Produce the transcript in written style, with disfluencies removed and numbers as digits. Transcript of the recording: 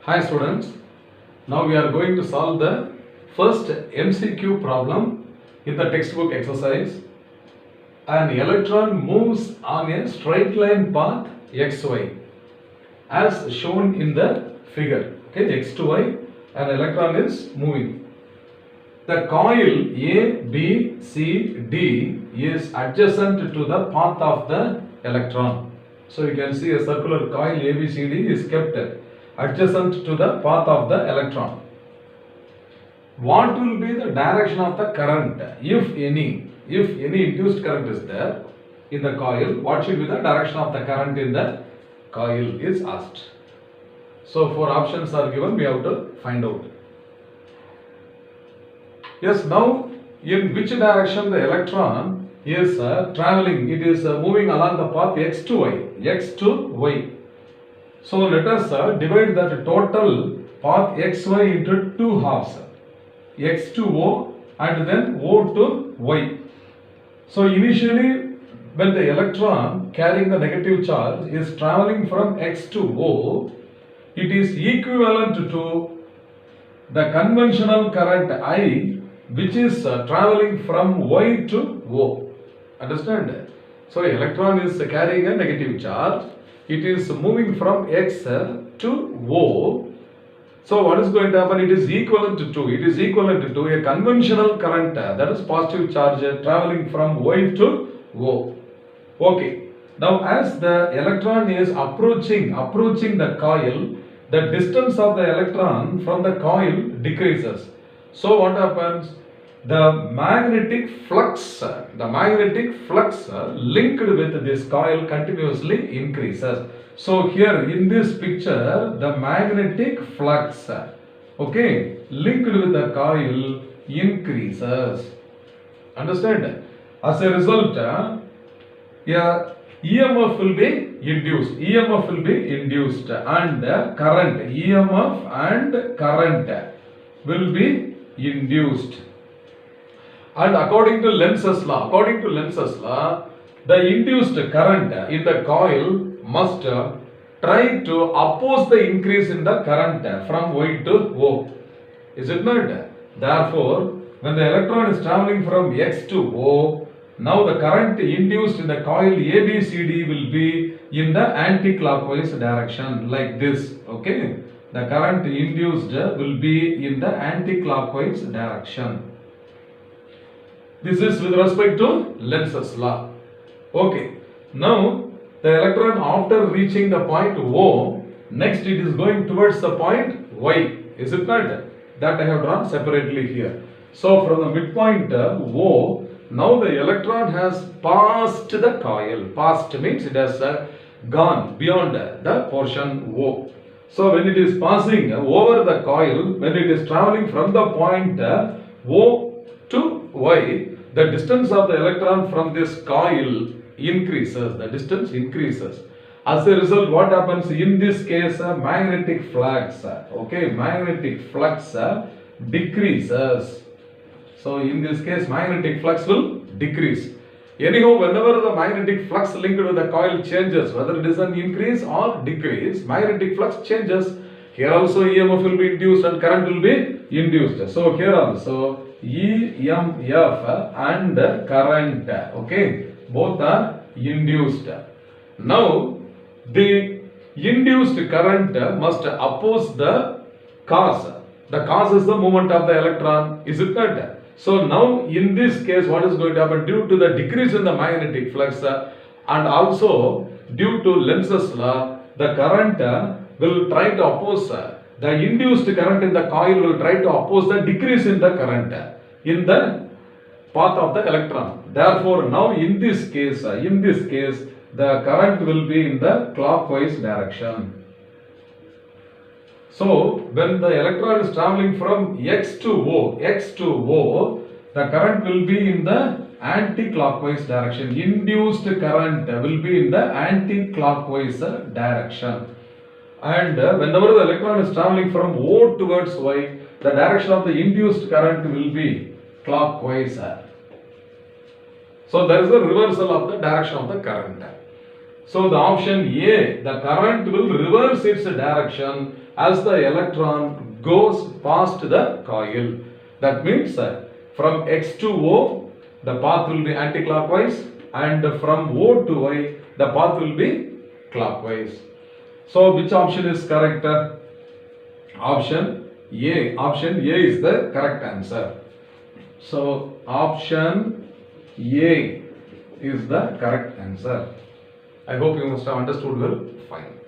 Hi students, now we are going to solve the first MCQ problem in the textbook exercise. An electron moves on a straight line path xy as shown in the figure. Okay, x to y, an electron is moving. The coil A, B, C, D is adjacent to the path of the electron. So you can see a circular coil A, B, C, D is kept adjacent to the path of the electron. What will be the direction of the current, if any induced current is there in the coil? What should be the direction of the current in the coil is asked. So 4 options are given, we have to find out. Yes, now in which direction the electron is traveling? It is moving along the path x to y. So let us divide that total path xy into 2 halves, x to O and then O to Y. So initially when the electron carrying the negative charge is traveling from x to O, it is equivalent to the conventional current I, which is traveling from Y to O. Understand? So electron is carrying a negative charge. It is moving from X to O. So what is going to happen? It is equivalent to a conventional current, that is positive charge traveling from Y to O. Okay. Now as the electron is approaching the coil, the distance of the electron from the coil decreases. So what happens? The magnetic flux linked with this coil continuously increases. So here in this picture, the magnetic flux, okay, linked with the coil increases. Understand? As a result, EMF will be induced, and current, EMF and current will be induced. And according to Lenz's law, the induced current in the coil must try to oppose the increase in the current from Y to O. Is it not? Therefore, when the electron is traveling from X to O, now the current induced in the coil ABCD will be in the anti-clockwise direction, like this. Okay, the current induced will be in the anti-clockwise direction. This is with respect to Lenz's law. Okay. Now the electron, after reaching the point O, next it is going towards the point Y. Is it not? That I have drawn separately here. So from the midpoint O, now the electron has passed the coil. Passed means it has gone beyond the portion O. So when it is passing over the coil, when it is traveling from the point O to Y, the distance of the electron from this coil increases. The distance increases. As a result, what happens in this case? Magnetic flux. Okay, magnetic flux decreases. So in this case, magnetic flux will decrease. Anyhow, whenever the magnetic flux linked with the coil changes, whether it is an increase or decrease, magnetic flux changes. Here also EMF will be induced and current will be induced. So here also EMF and current, okay, both are induced. Now the induced current must oppose the cause. The cause is the movement of the electron. Is it not? So now in this case, what is going to happen? Due to the decrease in the magnetic flux and also due to Lenz's law, the current will try to oppose, the induced current in the coil will try to oppose the decrease in the current in the path of the electron. Therefore, now in this case, the current will be in the clockwise direction. So when the electron is traveling from X to O, the current will be in the anti-clockwise direction. Induced current will be in the anti-clockwise direction. And whenever the electron is traveling from O towards Y, the direction of the induced current will be clockwise. So there is a reversal of the direction of the current. So the option A, the current will reverse its direction as the electron goes past the coil. That means from X to O, the path will be anticlockwise, and from O to Y, the path will be clockwise. So which option is correct? Option A. Option A is the correct answer. So option A is the correct answer. I hope you must have understood well. Fine.